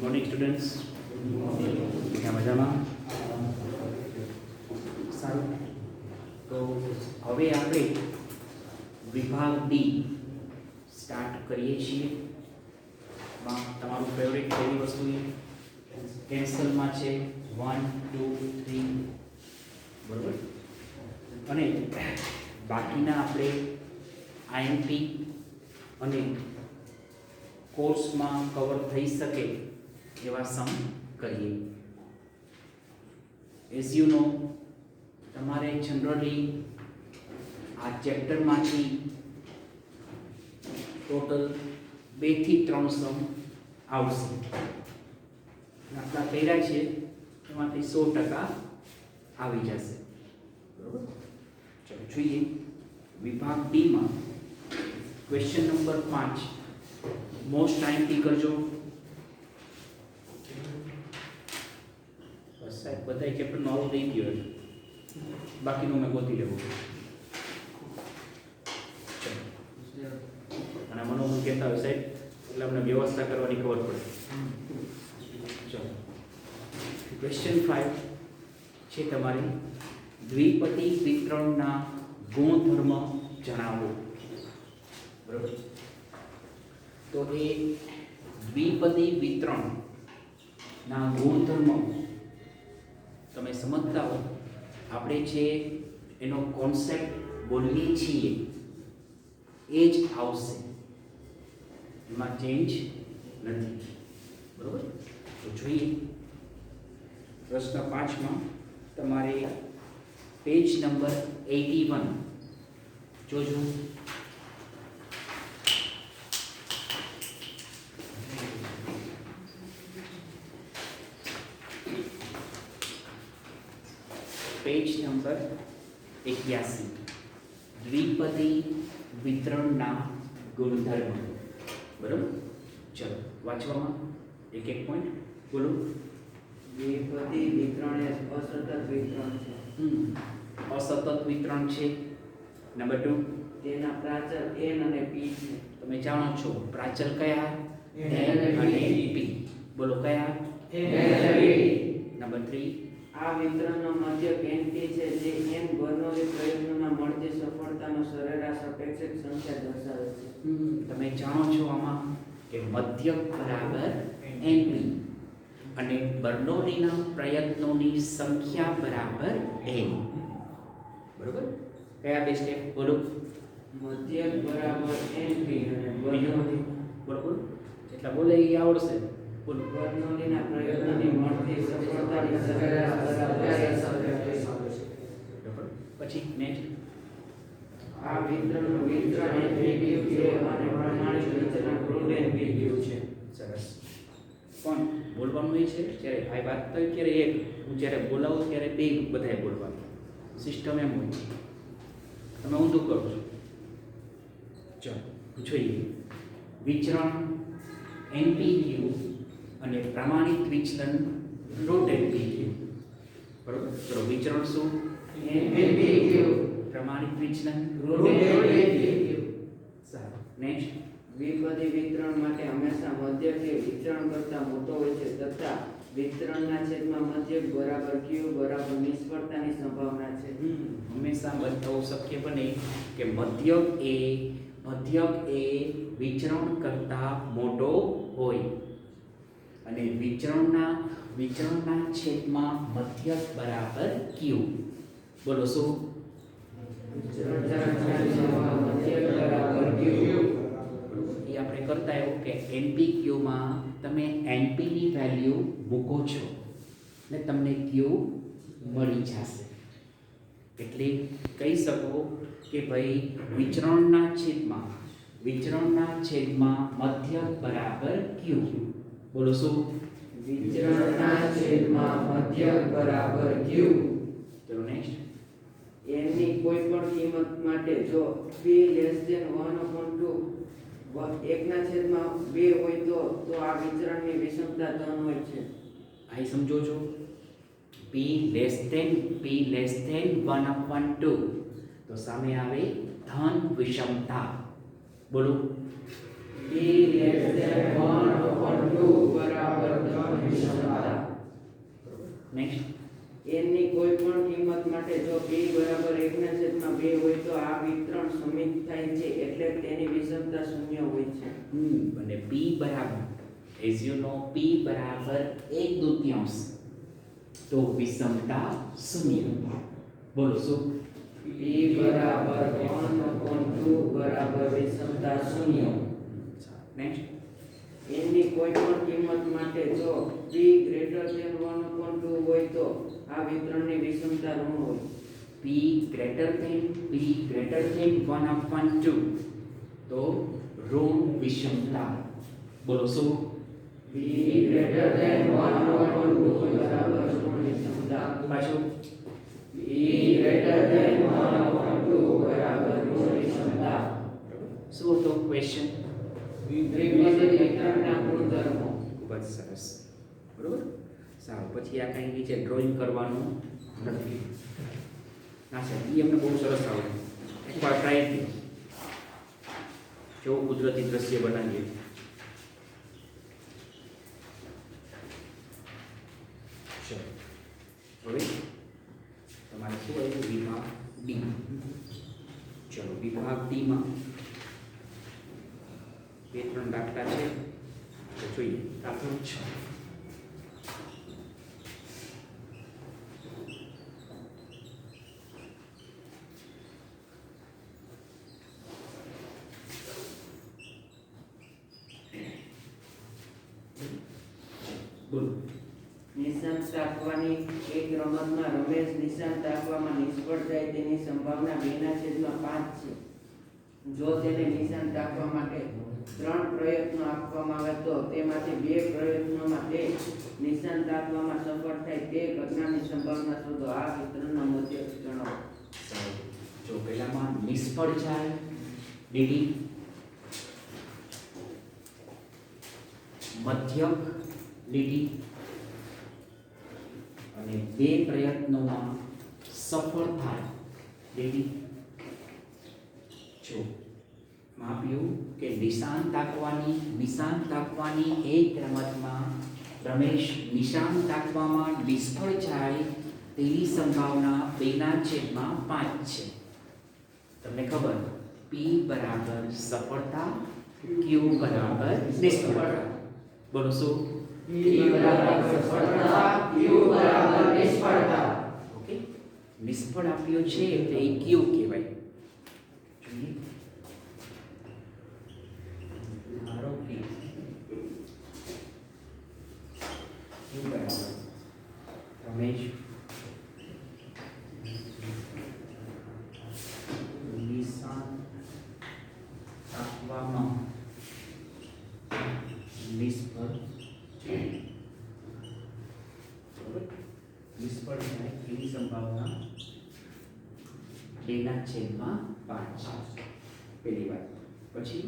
Morning students, મજામાં? સારું. તો હવે આપણે વિભાગ ડી સ્ટાર્ટ કરીએ છીએ. તમારું ફેવરેટ કઈ વસ્તુ કેન્સલમાં છે 1 2 3, બરોબર. અને બાકીના આપણે આઈએમપી અને કોર્સમાં કવર થઈ શકે એવા સમ કરીએ. એઝ યુ નો, તમારે જનરલી આ ચેપ્ટરમાંથી ટોટલ 2 થી 3 સમ આવશે. આટલા કર્યા છે એમાંથી 100% આવી જશે, બરોબર. ચલો જોઈએ. વિભાગ ડીમાં ક્વેશ્ચન નંબર 5 મોસ્ટ ટાઈમથી કરજો. બસ સાહેબ, બધા ચેપ્ટરનો આવું થઈ ગયો છે, બાકીનું મેં ગોતી લેવું. અને મનોમન કહેતા હોય સાહેબ, એટલે અમને વ્યવસ્થા કરવાની ખબર પડે. ચલો, ક્વેશ્ચન 5 છે તમારી, દ્વિપદી વિતરણના ગુણધર્મ જણાવો. બરોબર. તો એ દ્વિપદી વિતરણના ગુણધર્મો તમે સમજતા હો. આપણે જે એનો કોન્સેપ્ટ બોલીએ છીએ એ જ આવશે, એમાં ચેન્જ નથી, બરોબર. તો જોઈએ. પ્રશ્ન 5માં તમારે પેજ નંબર 81 જોજો. પેજ નંબર 81, દ્વિપદી વિતરણના ગુણધર્મ. બરાબર. ચલો વાંચવામાં એક એક પોઈન્ટ બોલો. દ્વિપદી વિતરણ એ અસતત વિતરણ છે. અસતત વિતરણ છે. નંબર 2, તેના પ્રાચલ n અને p છે. તમે જાણો છો પ્રાચલ કયા? n અને p. બોલો કયા? n અને p. નંબર 3, આ વિતરણનો મધ્યક np છે, જે n બર્નોલી પ્રયત્નોમાં મળતી સફળતાનો સરેરાશ અપેક્ષિત સંખ્યા દર્શાવે છે. તમે જાણો છો આમાં કે મધ્યક બરાબર np અને બર્નોલીના પ્રયત્નોની સંખ્યા બરાબર n. બરોબર. કયા બે સ્ટેપ બોલો? મધ્યક બરાબર np અને બીજું બરોબર. જેટલા બોલે એ આવડશે. બોલો. બર્નોલીના પ્રયત્નોની મળતી સફળતાની સરેરાશ બરાબર. પછી નેક્સ્ટ, આ વિતરણનું વિતરણ npq છે અને પ્રમાણિત વિતરણ ક્રૂડ npq છે. સરસ. પણ બોલવાનું એ છે, જ્યારે આ વાત થાય ત્યારે એક, હું જ્યારે બોલાવું ત્યારે બે બધાએ બોલવાનું. સિસ્ટમ એમ હોય. તમે ઊંધું કરો છો. ચલો જોઈએ. વિચરણ npq અને પ્રમાણિત વિચલન રૂટ npq. બરોબર. ચલો વિચરણ શું? npq. પ્રમાણિત વિચલન રૂટ npq. સારું. નેક્સ્ટ, દ્વિપદી વિતરણ માટે હંમેશા મધ્યક એ વિતરણ કરતા મોટો હોય છે, તથા વિતરણના છેદમાં મધ્યક બરાબર q બરાબર નિષ્ફળતાની સંભાવના છે. હંમેશા બતાવવું શક્ય બને કે મધ્યક એ વિચરણ કરતા મોટો હોય અને વિચરણના છેદમાં મધ્યક બરાબર q. બોલો શું? વિતરણના છેદમાં મધ્યક બરાબર q. એ આપણે કરતા એવું કે npq માં તમે np ની વેલ્યુ મૂકો છો ને તમને q મળી જશે. એટલે કહી શકો કે ભાઈ વિચરણના છેદમાં મધ્યક બરાબર q. બોલો શું? વિચરણના છેદમાં મધ્યક બરાબર q. ચલો નેક્સ્ટ, n ની કોઈ પણ કિંમત માટે જો p <1/2 હોય તો આ વિચરણની વિષમતા ધન હોય છે. અહીં સમજો છો. p<1/2 તો સામે આવે ધન વિષમતા. બોલો. p <1/2 બરાબર બરાબર 3 વિષમતા. નેક્સ્ટ એની કોઈ પણ કિંમત માટે જો p બરાબર 1/2 હોય તો આ વિતરણ સમિત થાય છે એટલે તેની વિષમતા શૂન્ય હોય છે. અને p બરાબર એઝ યુ નો p બરાબર 1/2 તો વિષમતા શૂન્ય. બોલો શું? p બરાબર 1/2 બરાબર વિષમતા શૂન્ય. નેક્સ્ટ એની કોઈ પણ કિંમત માટે જો p ગ્રેટર ધેન 1/2 હોય તો આ વિતરણની વિષમતા ઋણ હોય. p ગ્રેટર ધેન 1/2 તો ઋણ વિષમતા. બોલો શું? p ગ્રેટર ધેન 1/2 બરાબર ઋણ વિષમતા. પાછું p ગ્રેટર ધેન 1/2 બરાબર ઋણ વિષમતા. શું હતો ક્વેશ્ચન? ત્રિપદી વિતરણના ગુણધર્મો. ખૂબ જ સરસ. બરોબર. સારું, પછી આ કંઈ નીચે ડ્રોઈંગ કરવાનું નથી. ના સાહેબ, એ અમને બહુ સરસ આવડે. એકવાર ટ્રાય કરો. જો કુદરતી દ્રશ્ય બનાવીએ. ચલો હવે તમારે શું આવ્યું? વિભાગ ડી. ચલો વિભાગ ડીમાં 2-3 દાખલા છે તો જોઈએ. દાખલો 6. બોલો. નિશાન તાકવાની એક રમતમાં રમેશ નિશાન તાકવામાં નિષ્ફળ જાય તેની સંભાવના 2/5 છે. જો તેને નિશાન તાકવા માટે 3 પ્રયત્નો આપવામાં આવે તો તેમાંથી 2 પ્રયત્નોમાં તે નિશાન તાકવામાં સફળ થાય તે ઘટનાની સંભાવના શોધો. આ વિતરણનો મધ્યક જણાવો. જો પહેલામાં નિષ્ફળ જાય ડીડી, મધ્યક લીટી અને 2 પ્રયત્નોમાં સફળ થાય ડીડી. જો આપ્યું કે નિશાન તાકવાની એક રમતમાં રમેશ નિશાન તાકવામાં નિષ્ફળ જાય તેની સંભાવના 2/5 છે. તમને ખબર p બરાબર સફળતા, q બરાબર નિષ્ફળતા. બોલો શું? p બરાબર સફળતા, q બરાબર નિષ્ફળતા. ઓકે, નિષ્ફળ આપ્યો છે એટલે એ q કહેવાય. જોઈએ ધારો કે q બરાબર રમેશ નિશાન તાકવામાં નિષ્ફળ જાય. બરોબર? નિષ્ફળ જાય એની સંભાવના 2/5. પહેલી વાત. પછી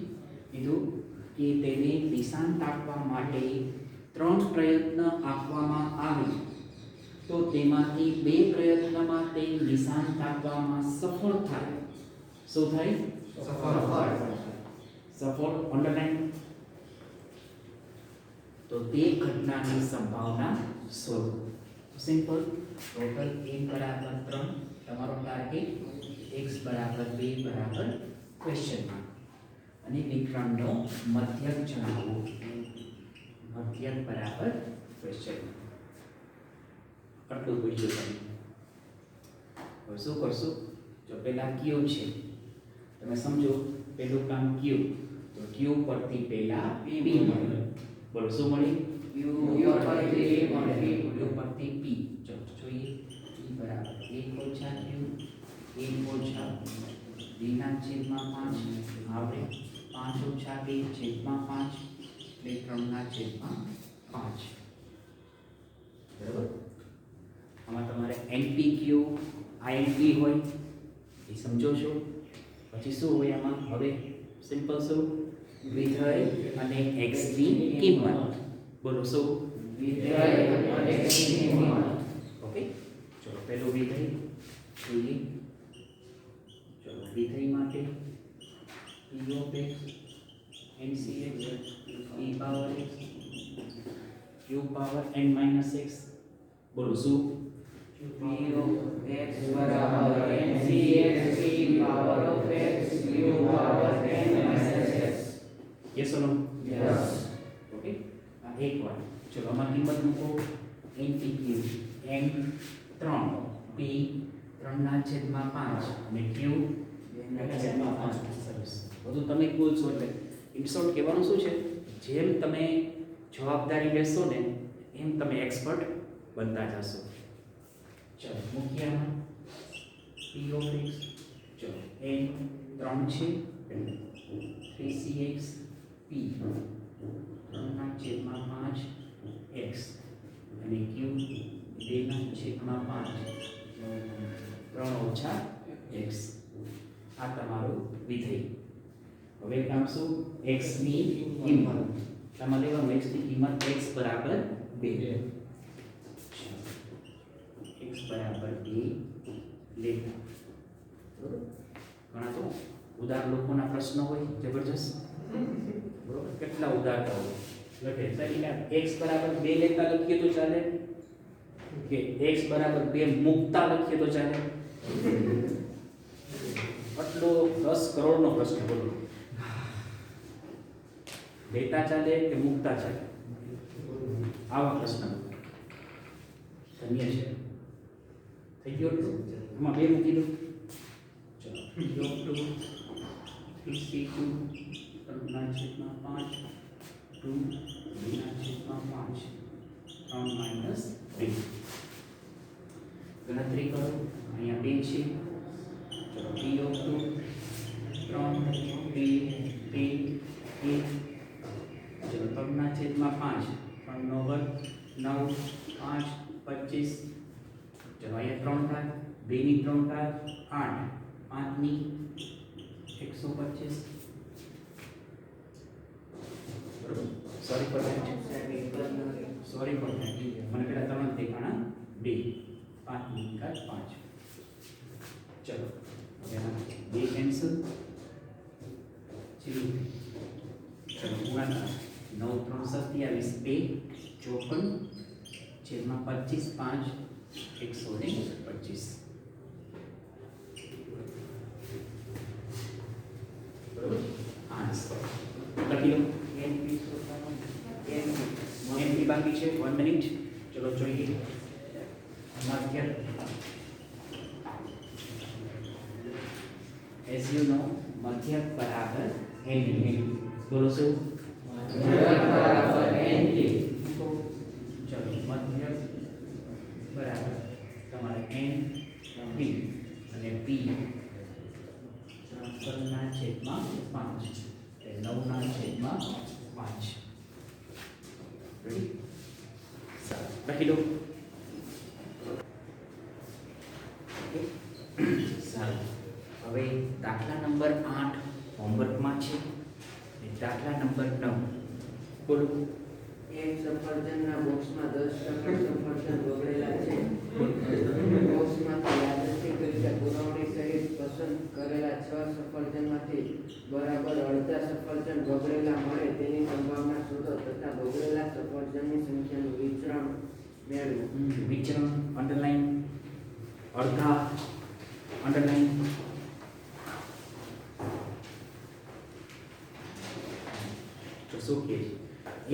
કીધું કે તેને નિશાન તાકવા માટે 3 પ્રયત્ન આપવામાં આવે તો તેમાંથી 2 પ્રયત્નમાં તે નિશાન તાકવામાં સફળ થાય. શું થાય? સફળ અંડરલાઈન. તો તે ઘટનાની સંભાવના શોધો. સિમ્પલ. ટોટલ a બરાબર 3, તમારો ટાર્ગેટ x બરાબર 2 બરાબર ક્વેશ્ચન માર્ક અને વિતરણનો મધ્યક જણાવો. મધ્યક બરાબર ક્વેશ્ચન માર્ક. આટલું પૂછ્યું તમે. હવે શું કરશો? જો પહેલા q છે તમે સમજો, પહેલું કામ q, તો q પરથી પહેલા p મળે. બોલો શું મળે? q પરથી મળે. q પરથી p. જો જોઈએ p બરાબર 1 ઓછા q 1 ઓછા 2/5 આવડે 5 ઓછા 2/5 એટલે 3/5. બરાબર? આમાં તમારે NPQ INP હોય એ સમજો છો. પછી શું હોય આમાં? હવે સિમ્પલ શું? વિધેય અને x ની કિંમત. બોલો શું? વિધેય અને x ની કિંમત. ઓકે, ચલો પહેલું વિધેય જોઈએ. ચલો વિધેય માટે p of x NCx e power x q q power n minus x. બોલો શું? P of x બરાબર ncx p power of x q power n minus x. Yes or no? Yes. Okay. આ એક વાર ચલો આમાં કિંમત મૂકો. n થી q n 3 p 3/5 અને q 2/5. સરસ. બધું તમે બોલશો એટલે ઇન શોર્ટ કહેવાનું શું છે? જેમ તમે જવાબદારી લેશો ને એમ તમે એક્સપર્ટ બનતા જશો. ચલો મૂકીએ આમાં p of x. ચલો n 3 છે 3cx p 3/5 x અને q 2/5 3 ઓછા x. આ તમારું વિધેય. હવે કામ શું? x ની કિંમત તમારે લેવાનું. x ની કિંમત x બરાબર 2. x બરાબર 2 લેતા. બરોબર. ઘણા તો ઉદાર લોકોના પ્રશ્ન હોય જબરજસ્ત. બરોબર. કેટલા ઉદારતા હોય લખે સાહેબ x બરાબર 2 લેતા લખીએ તો ચાલે કે x બરાબર 2 મૂકતા લખીએ તો ચાલે? આટલો 10 કરોડનો પ્રશ્ન. બોલો લેતા ચાલે કે મૂકતા ચાલે? આવા પ્રશ્ન ધન્ય છે. થઈ ગયો? આમાં 2 મૂકી દો. ચલો q 3c2 3/5 2 2/5 3 - 2. ગણતરી કરો. અહીંયા 2 છે. ચલો p of 2 3 2 2 1. ચલો 3/5 3 નો વર્ગ 9 5 25. ચલો અહીંયા 3 થાય 2 ની 3 થાય 8 5 ની 125. બરોબર. Sorry for that. Sorry for that. મને પેલા 3 દેખાણા 2 5 ની ઘાત 5. ચલો હવે આ 2 કેન્સલ. ચલો ગુણાકાર 9 3 27 2 54 છેદમાં 25 5 125. બરોબર. આન્સર લખી લો. એમપી બાકી છે. 1 મિનિટ. ચલો જોઈએ. મધ્ય as you know મધ્ય બરાબર n. બોલો શું? મધ્ય બરાબર n. ચલો મધ્ય બરાબર તમારે n p અને p 3/5 એટલે 9/5. રેડી? લખી દો. સારું. હવે દાખલા નંબર 8 હોમવર્કમાં છે. દાખલા નંબર 9 બોલો. એક સફરજનના બોક્સમાં 10% સફરજન બગડેલા છે. બોક્સમાંથી યાદચ્છિક રીતે પુરવણી સહિત પસંદ કરેલા 6 સફરજનમાંથી બરાબર અડધા સફરજન બગડેલા મળે તેની સંભાવના શોધો તથા બગડેલા સફરજનની સંખ્યાનું વિચરણ મેળવો. વિચરણ અંડરલાઈન. અડધા અંડરલાઈન. તો શું કહે છે?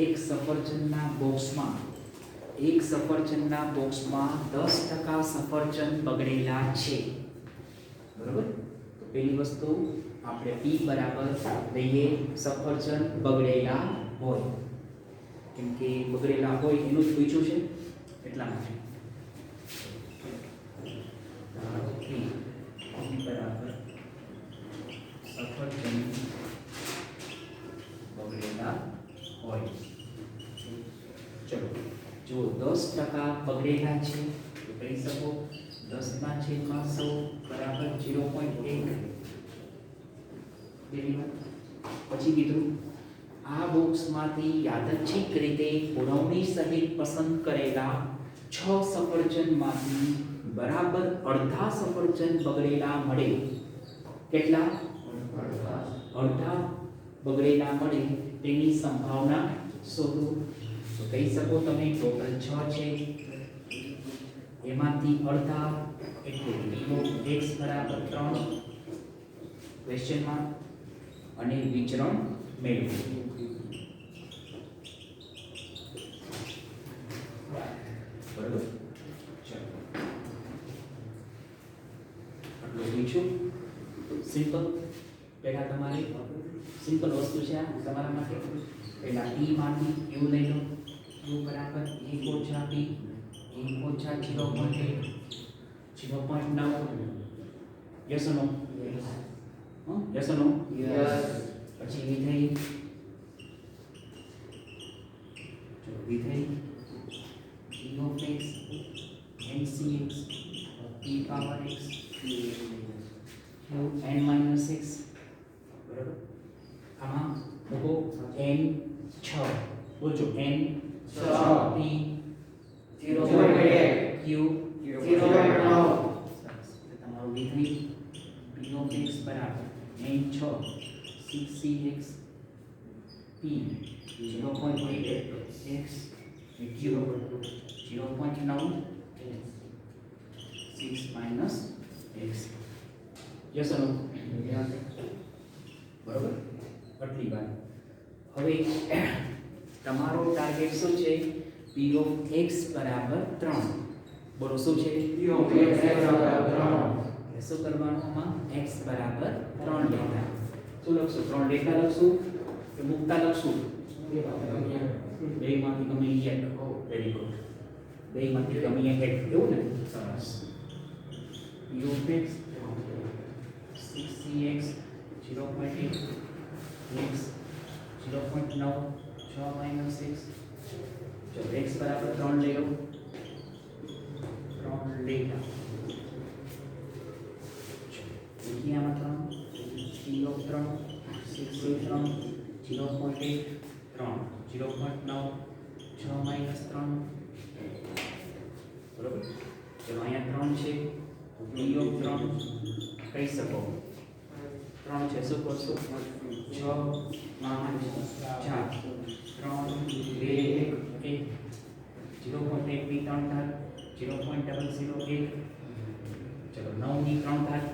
એક સફરજનના બોક્સમાં 10% સફરજન બગડેલા છે. બરોબર. તો પહેલી વસ્તુ આપણે p બરાબર લઈએ સફરજન બગડેલા હોય. કેમ કે બગડેલા હોય એનું જ પૂછ્યું છે એટલા માટે. p બરાબર સફરજન બગડેલા હોય. ચલો જો 10% બગડેલા છે તો કહી શકો 10/100 બરાબર 0.1. પછી કીધું આ બોક્સમાંથી યાદચ્છિક રીતે પુરવણી સહિત પસંદ કરેલા 6 સફરજનમાંથી બરાબર અડધા સફરજન બગડેલા મળે. કેટલા? અડધા બગડેલા મળે તેની સંભાવના શોધો. તો કહી શકો તમે ટોટલ 6 છે, એમાંથી અડધા એટલે x બરાબર 3 ક્વેશ્ચન માર્ક અને વિચરણ મેળવો. બરાબર, ચાલો આટલું પૂછ્યું. સિમ્પલ. પહેલા તમારે સિમ્પલ વસ્તુ છે આ તમારા માટે. પહેલા t માંથી u લઈ લો. u બરાબર 1 ઓછા p 1 ઓછા 0.8 0.9. Yes no? Yes no? Yes. પછી વિધેય. ચલો વિધેય g of x ncx p power x q n minus x. બરાબર. આમાં મૂકો n 6. બોલજો n 6 p 0.8 q 0.9. તમારું વિધેય p of x બરાબર n 6 6cx p 0.8 x q 0.9 6 minus x. Yes no? બરાબર, આટલી વાત. હવે તમારો ટાર્ગેટ શું છે? p of x બરાબર 3. બોલો શું છે? p of x બરાબર 3. શું કરવાનું? આમાં x બરાબર 3 લેતા. શું લખશું? 3 લેતા લખશું કે મુક્તા લખશું? બેમાંથી ગમે એક. Very good. બેમાંથી ગમે એક એવું ને? સરસ. p of x 6cx 0.8 x 0.9 6 minus x. જો x બરાબર 3 લઈ લો. 3 લેતા આમાં 3 p of 3 6 3 0.8 3 0.9 6 minus 3. બરાબર. ચલો અહીંયા 3 છે. p of 3 કહી શકો 3 છે. શું કરશો? 6 5 4 3 2 1 0.8 ની 3 ઘાત 0.001. ચલો 9 ની 3 ઘાત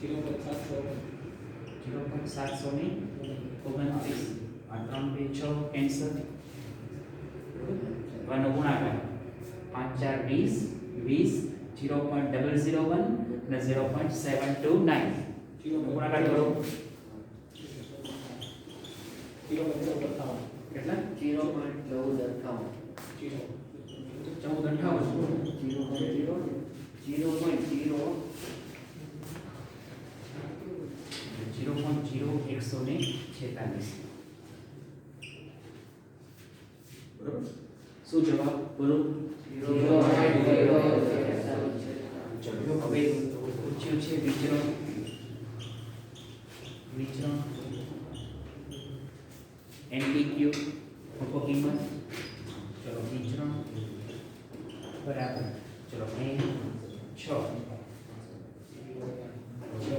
0.700 ની 29. આ 3 2 6 કેન્સલ. વાનો ગુણાકાર 5 4 20 0.001 અને 0.729. ગુણાકાર કરો. કેટલા? 0.146. બરોબર. શું જવાબ બોલો? 0.0. ચલો હવે પૂછ્યું છે વિચરણ. NPQ મૂકો કિંમત. ચલો વિચરણ બરાબર. ચલો n 6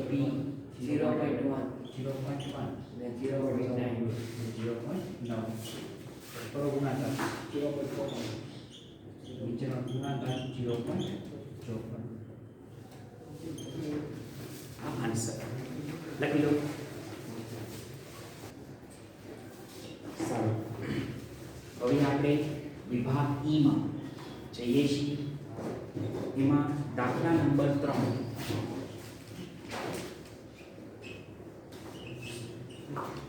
p 0.1 0.1 ને 0.9 0.9 કરો ગુણાકાર. વિચરણ ગુણાકાર 0.54. આ આન્સર લખી લો. સારું. હવે આપણે વિભાગ ઈ માં જઈએ છીએ. એમાં દાખલા નંબર 3.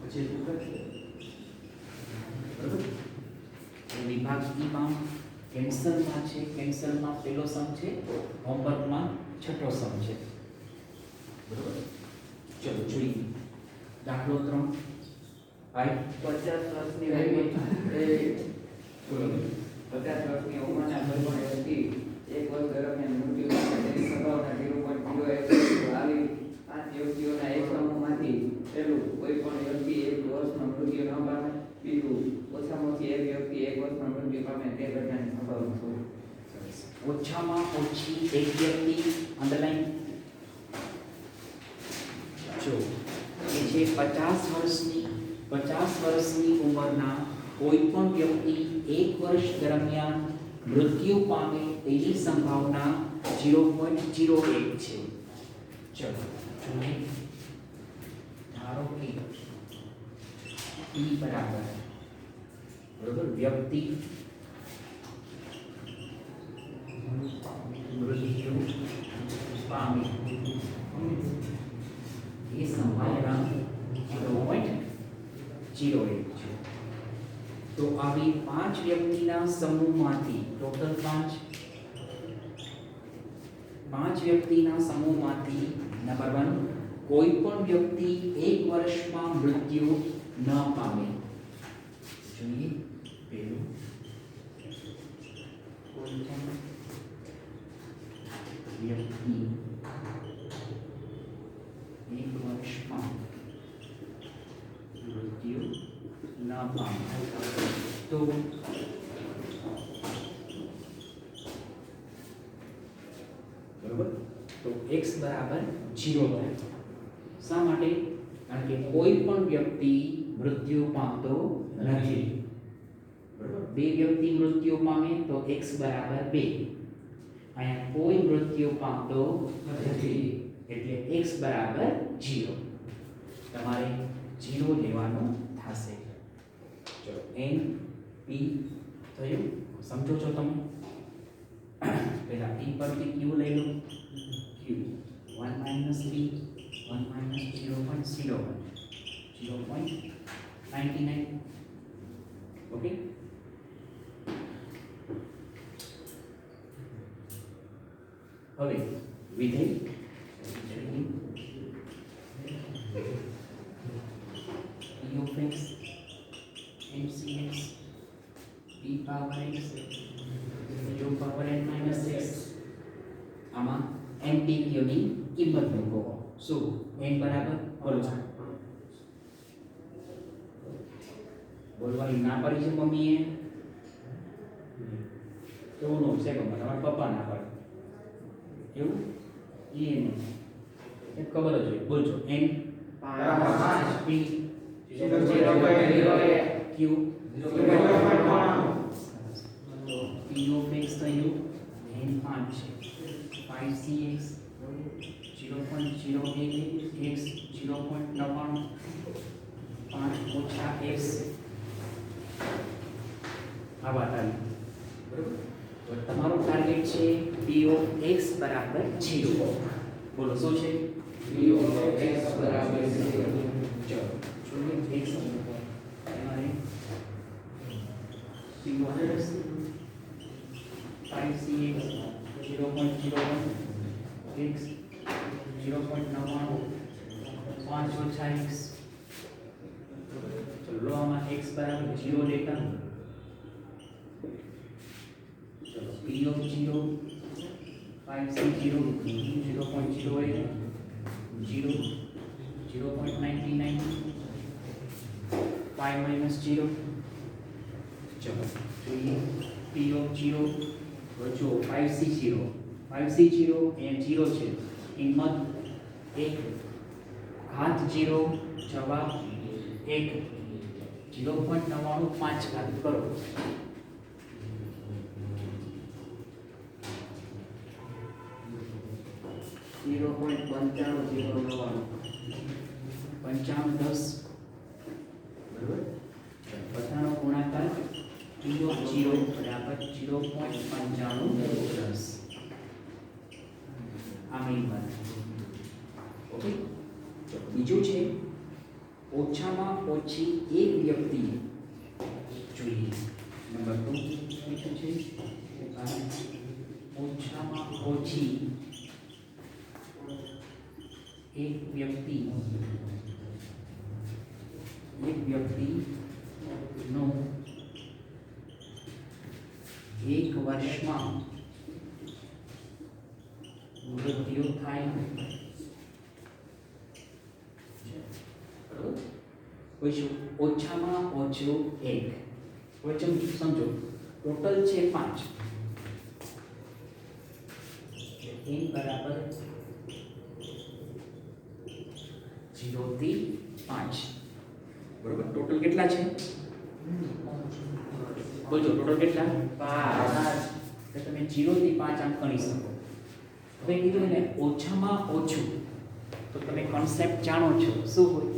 પછી વિભાગ ઈ માં કેન્સલમાં છે. કેન્સલમાં પહેલો સમ છે. હોમવર્કમાં છઠ્ઠો સમ છે. બરોબર. ચલો જોઈએ. દાખલો 3. ભાઈ 50 વર્ષની ઉંમર 50 વર્ષની ઉંમરના કોઈ વ્યક્તિ એક વર્ષ દરમિયાન મૃત્યુ પામવાની સંભાવના 0.0 આવી 5 વ્યક્તિઓના એક સમૂહમાંથી પહેલું કોઈ પણ વ્યક્તિ એક વર્ષમાં મૃત્યુ ન પામે, બીજું ઓછામાં ઓછી એક વ્યક્તિ એક વર્ષમાં મૃત્યુ પામે તે ઘટનાની સંભાવના શું? ઓછામાં ઓછી એક વ્યક્તિ અંડરલાઈન જો એ છે 50 વર્ષની ઉંમરના કોઈ પણ વ્યક્તિ 1 વર્ષ દરમિયાન મૃત્યુ પામે તેની સંભાવના 0.01 છે. ચલો જોઈએ. ધારો કે E બરાબર બરોબર વ્યક્તિ મૃત્યુ પામે એ સંભાવના 0.01 છે. તો આવી 5 વ્યક્તિના સમૂહમાંથી ટોટલ 5 વ્યક્તિના સમૂહમાંથી નંબર 1 કોઈ પણ વ્યક્તિ 1 વર્ષમાં મૃત્યુ ન પામે. જોઈએ પહેલું કોઈ પણ વ્યક્તિ 1 વર્ષમાં મૃત્યુ ન પામે તો બરોબર તો x બરાબર 0 થાય. શા માટે? કારણ કે કોઈ પણ વ્યક્તિ મૃત્યુ પામતો નથી. બરોબર બે વ્યક્તિ મૃત્યુ પામે તો x બરાબર 2. અહીંયા કોઈ મૃત્યુ પામતો નથી એટલે x બરાબર 0. તમારે 0 લેવાનું થશે. ચલો n p થયું. સમજો છો તમે? પહેલા p પરથી q લઈ લો. q 1 - b 1 - 0.01 0.99. ઓકે. હવે વિધેય px mcx p power x u power n - x આમાં mtq ની કિંમત મૂકો. શું n બરાબર બોલો બોલવાની ના પડી છે મમ્મીએ? કેવું નો છે કે તમારા પપ્પા ના પડે એવું એ નહીં એ ખબર જ હોય. બોલજો n 5 p 0.08 q 0.1 તો p of x થયું n 5 છે 5cx 0.08 x 0.99 5 ઓછા x આ વાત આવી. બરોબર તો તમારો ટાર્ગેટ છે p of x બરાબર 0. બોલો શું છે? p of x બરાબર 0. ચલો જોઈએ x તમારે p of x 5cx 0.01 x 0.99 5 ઓછા x. ચલો આમાં x બરાબર 0 લેતા. ચલો p of 0 5c 0 0.08 0 0.99 5 minus 0. ચલો જોઈએ p of 0 જો 5c0 એ 0 છે કિંમત 1 ઘાત 0 જવાબ 1 0.99 5 ઘાત કરો. जीरो पॉइंट 95 55 10 બરાબર. બધાનો ગુણાકાર p of 0 બરાબર 0.95 10 આ મેઇન વાત. ઓકે. બીજું છે ઓછામાં ઓછી એક વ્યક્તિ જોઈએ. નંબર 2 બીજું છે ઓછામાં ઓછી એક વ્યક્તિનો 1 વર્ષમાં મૃત્યુ થાય. પછી ઓછામાં ઓછું 1 વચન સમજો ટોટલ છે 5 n બરાબર 0 થી 5 બરોબર. ટોટલ કેટલા છે? બોલજો ટોટલ કેટલા? 5 તો તમે 0 થી 5 આમ ગણી શકો. હવે કીધું ને ઓછામાં ઓછું, તો તમે કોન્સેપ્ટ જાણો છો શું હોય?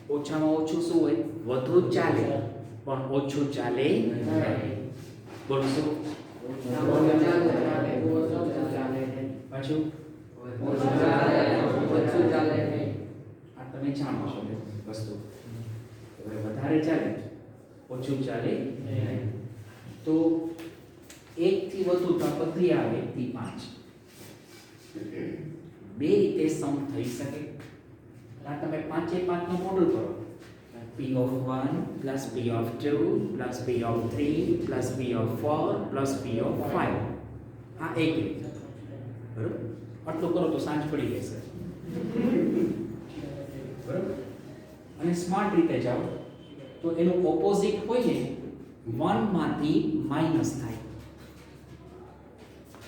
ઓછામાં ઓછું શું હોય? વધુ ચાલે પણ ઓછું ચાલે નહીં. બોલો શું? પાછું આ તમે જાણો છો વસ્તુ. હવે વધારે ચાલે ઓછું ચાલે નહીં. તો 1 થી વધુ તો આ બધી આવે 1 થી 5. બે રીતે સમ થઈ શકે. આ તમે 5 એ 5 નો મોડલ કરો. p of 1 plus p of 2 plus p of 3 plus p of 4 plus p of 5. આ એક રીત. બરાબર? આટલું કરો તો સાંજ પડી જશે. બરાબર? અને સ્માર્ટ રીતે જાઓ તો એનું ઓપોઝિટ હોય ને 1 માંથી માઈનસ થાય.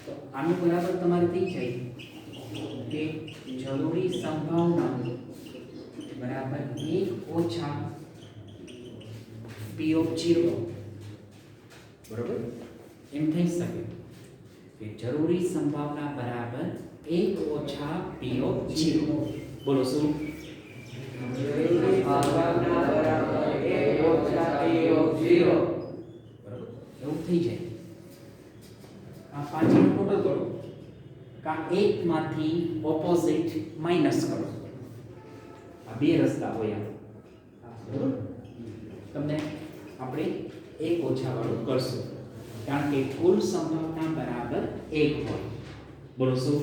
તો આનું બરાબર તમારે થઈ જાય કે જરૂરી સંભાવના બરાબર 1 ઓછા p of 0. બરાબર? એમ થઈ શકે કે જરૂરી સંભાવના બરાબર 1 ઓછા p of 0. બોલો શું? જરૂરી સંભાવના બરાબર 1 ઓછા p of 0. બરાબર? એવું થઈ જાય. આ 5 નું ટોટલ કરો કા 1 માંથી ઓપોઝિટ માઈનસ કરો. આ બે રસ્તા હોય. બરાબર? તમને આપણે 1 ઓછા વાળું કરશું કારણ કે કુલ સંભાવના બરાબર 1 હોય. બોલો શું?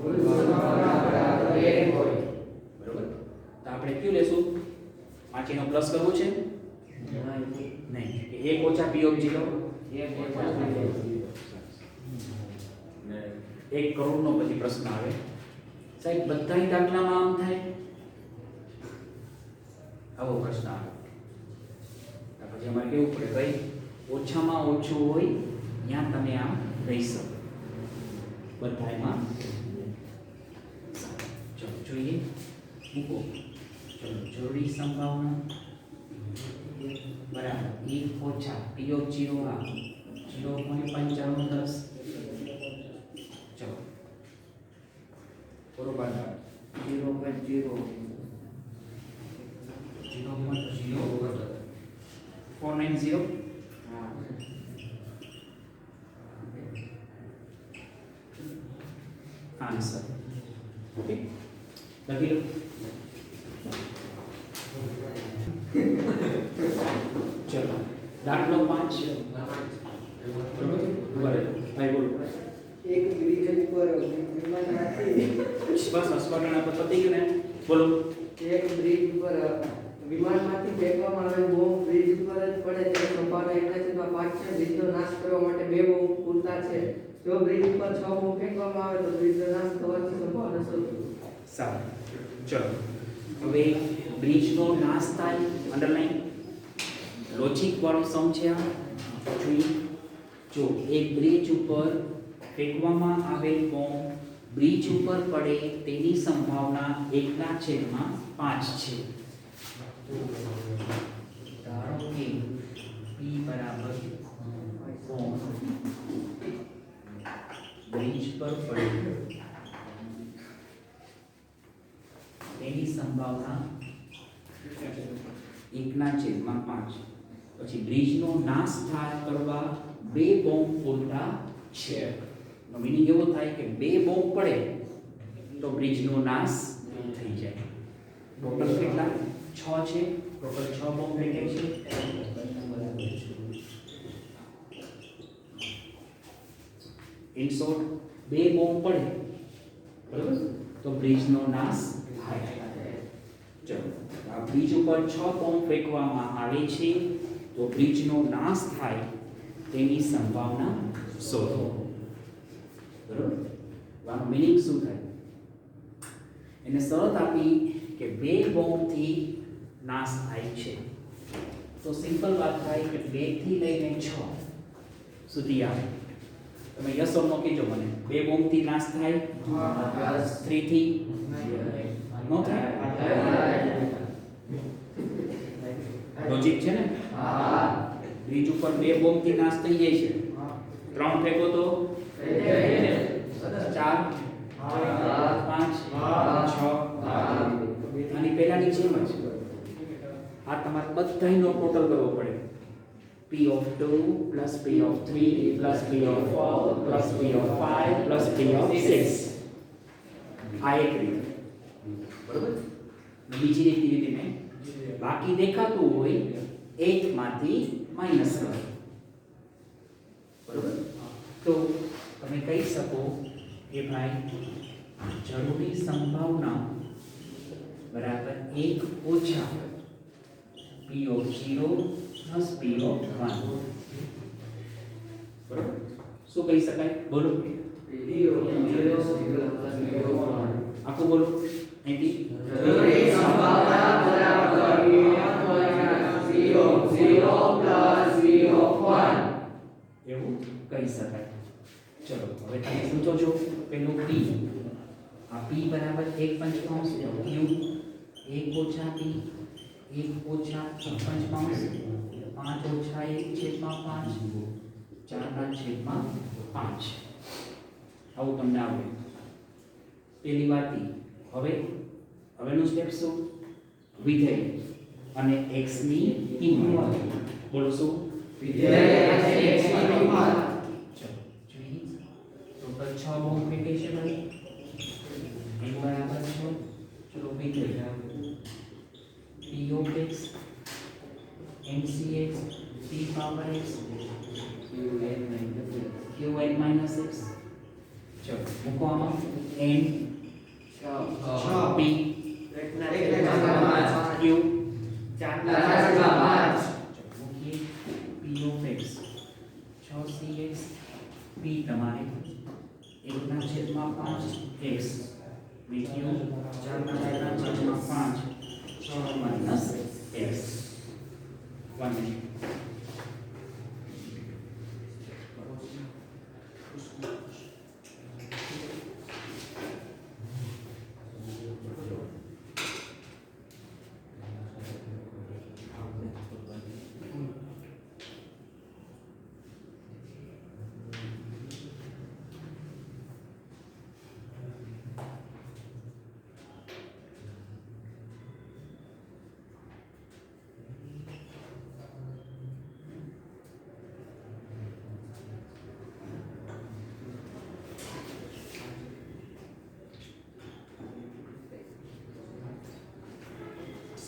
કુલ સંભાવના બરાબર 1 હોય. બરાબર? તો આપણે કયું લેશું? 5 નો પ્લસ કરવું છે? નહીં. 1 ઓછા p of 0 1 કરોડ નો પછી પ્રશ્ન આવે સાહેબ બધાય દાખલામાં આમ થાય? આવો પ્રશ્ન આવે. પછી અમારે કેવું પડે ભાઈ ઓછામાં ઓછું હોય ત્યાં તમે આમ રહી શકો. બધાયમાં ચલો જોઈએ મૂકો. ચલો જરૂરી સંભાવના બરાબર 1 ઓછા p of 0 આ 0.9510. ચલો બરોબર 0.0 490 આન્સર. ઓકે લખી લો. ચલો દાખલો 5. બરોબર? ભાઈ બોલો. એક બ્રિજ ઉપર વિમાનમાંથી બસ સ્વર્ણના પર પતી ગયું ને? બોલો. એક બ્રિજ ઉપર વિમાનમાંથી ફેંકવામાં આવેલ બોમ્બ બ્રિજ ઉપર જ પડે તેની સંભાવના 1/5 છે. બ્રિજનો નાશ કરવા માટે 2 બોમ્બ પૂરતા છે. જો બ્રિજ ઉપર 6 બોમ્બ ફેંકવામાં આવે તો બ્રિજનો નાશ થવાની સંભાવના શું? સારું. ચલો હવે બ્રિજનો નાશ થાય અંડરલાઈન લોજિક વાળો સમ છે. આ જોઈએ. જો એક બ્રિજ ઉપર ફેંકવામાં આવેલ બોમ્બ બ્રિજ ઉપર પડે તેની સંભાવના 1/5 છે. ધારો કે p બરાબર બોમ્બ બ્રિજ પર પડે તેની સંભાવના 1/5. પછી બ્રિજનો નાશ કરવા 2 બોમ્બ પૂરતા છે. નો મીનિંગ એવો થાય કે 2 બોમ્બ પડે તો બ્રિજનો નાશ થઈ જાય. ટોટલ કેટલા? 6 છે. ટોટલ 6 બોમ્બ ફેંકે છે. ઇન શોર્ટ 2 બોમ્બ પડે બરાબર તો બ્રિજનો નાશ થાય. ચલો આ બ્રિજ ઉપર 6 બોમ્બ ફેંકવામાં આવે છે તો બ્રિજનો નાશ થાય તેની સંભાવના શોધો. બરાબર? આનો મીનિંગ શું થાય? એને શરત આપી કે 2 બોમ્બથી નાશ થાય છે તો સિમ્પલ વાત થાય કે 2 થી લઈને 6 સુધી આવે. તમે યસ ઓર નો કહેજો મને. 2 બોમ્બથી નાશ થાય? 3 થી નો થાય? લોજિક છે ને? બ્રિજ ઉપર 2 બોમ્બથી નાશ થઈ જાય છે. 3 ફેંકો તો 4 5 6 આની પહેલાની જેમ જ આ તમારે બધાયનો ટોટલ કરવો પડે. P of 2 plus P of 3 plus P of 4 plus P of 5 plus P of 6. આ એક રીત. બરોબર? બીજી રીત મેં બાકી દેખાતું હોય 1 માંથી માઈનસ કરો. બરોબર? તો તમે કહી શકો કે ભાઈ જરૂરી સંભાવના બરાબર 1 ઓછા P of 0 plus P of 1. બરોબર? શું કહી શકાય? બોલો. આખું બોલો. અહીંથી જરૂરી સંભાવના બરાબર P of 0 plus P of 1. એવું કહી શકાય. ચલો હવે તમે પૂછો છો પેલું P. આ P બરાબર 1 પંચમાંશ Q 1 ઓછા P 1 ઓછા 1 પંચમાંશ 5 ઓછા 1 છેદમાં 5 4 છેદમાં 5. આવું તમને આવડે. પેલી વાત હવેનું સ્ટેપ શું? વિધેય અને x ની કિંમત. બોલો શું? વિધેય અને x ની કિંમત. ચલો જોઈએ. ટોટલ 6 બોમ્બ ફેંકે છે ભાઈ. એક બરાબર છે. ચલો વિધેય p of x mcx p power x qn minus x. ચલો મૂકો આમાં n p q 4 મૂકીએ p of x 6cx p તમારે 1/5 x બીજું 4/5 6 minus x. 1 minute.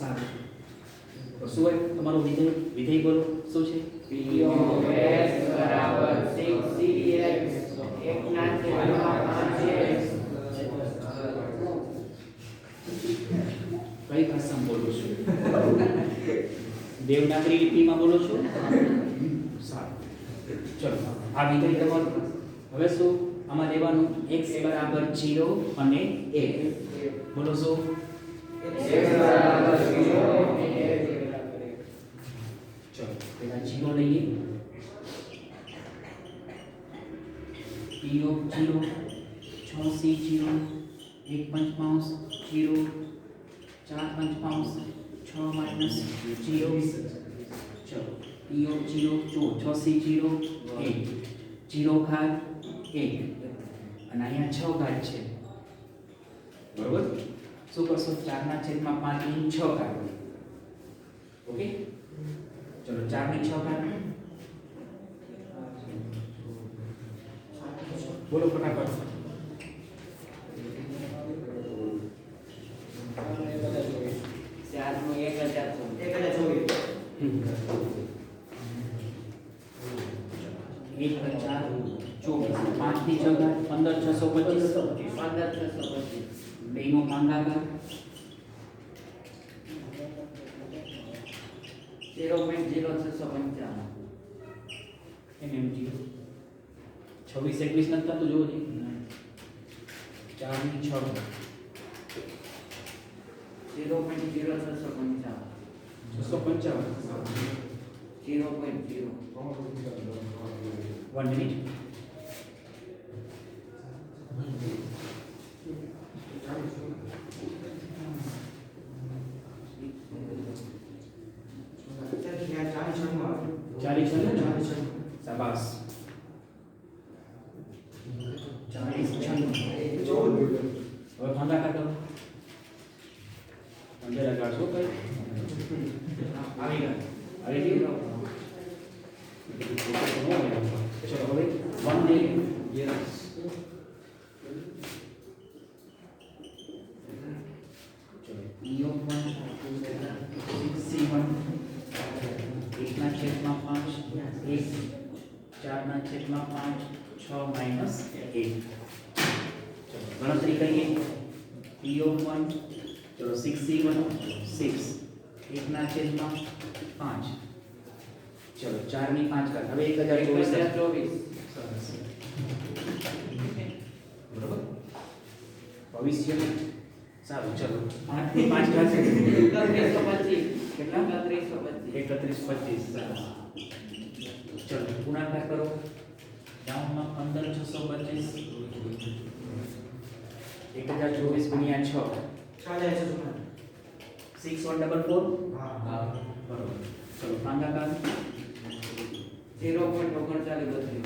સારું. તો શું હોય તમારું વિધેય બોલો શું છે? P of x બરાબર 6cx 1/5x. કઈ ભાષામાં બોલો છો? દેવનાગરી લિપિમાં બોલો છો? સારું. ચલો આ વિધેય તમારું. હવે શું આમાં લેવાનું? x બરાબર 0 અને 1. બોલો શું? x બરાબર 0 અને 1. ચલો પેલા 0 લઈએ. p of 0 6c0 1 પંચમાંશ 0 4 પંચમાંશ 6 minus 0. ચલો p of 0 જો 6c0 1 0 ઘાત 1 અને અહીંયા 6 ઘાત છે. બરોબર? શું કરશો? 4/5 ની 6 ઘાત. ઓકે? ચલો 4 ની 6 ઘાત. બોલો ફટાફટ. 4 નું 1024. 1 4 24 5 ની 6 ઘાત 15 625 15,625. 2 નો ભાગાકાર 0.0655. mm 26 21 નથી થતું જોવો જી. 4 ની 6 ઘાત 0.0655. 655 0.0. 1 minute. 40 है ना? शाबाश 40 96 હવે ભાંગા કાઢો 15 લગાડશો કઈ આવી ગયો ચલો હવે 1 લઈ યસ ચલો E1 6C1 1 ના છેદમાં 5 1 4 ના છેદમાં 5 6 માઈનસ 1 ચલો ગણતરી કરીએ E1 ચલો 6C1 6 1 ના છેદમાં 5 ચલો 4 ની 5 ઘાત હવે 1024 સરસ બરોબર ભવિષ્યનું સારું ચલો 8 ની 5 ઘાત 3125 કેટલા 3125 3125 સરસ ચલો ગુણાકાર કરો ડાઉનમાં 15625 1024 ગુણ્યા 6 6144 હા બરોબર ચલો ભાગાકાર 0.3932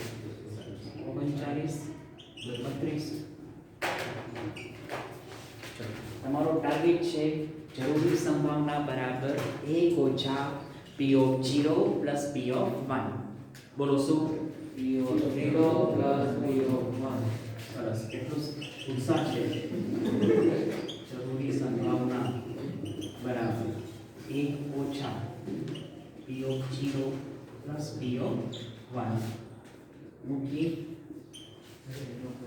39 તમારો ટાર્ગેટ છે જરૂરી સંભાવના બરાબર 1 ઓછા P of 0 plus P of 1 બોલો શું P0 plus P1 સરસ કેટલું ઉત્સાહ છે જરૂરી સંભાવના બરાબર 1 ઓછા P of 0 plus P of 1 મૂકીએ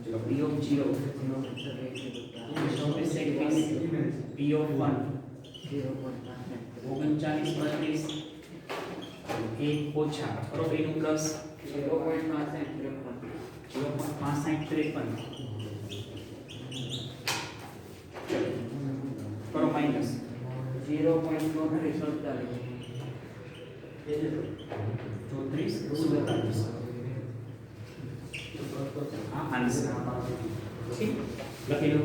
ચલો P of 0 P of 1 39 1 ઓછા કરો એનું પ્લસ 0.6553 કરો માઈનસ 34 આ આન્સર ઠીક લખી લો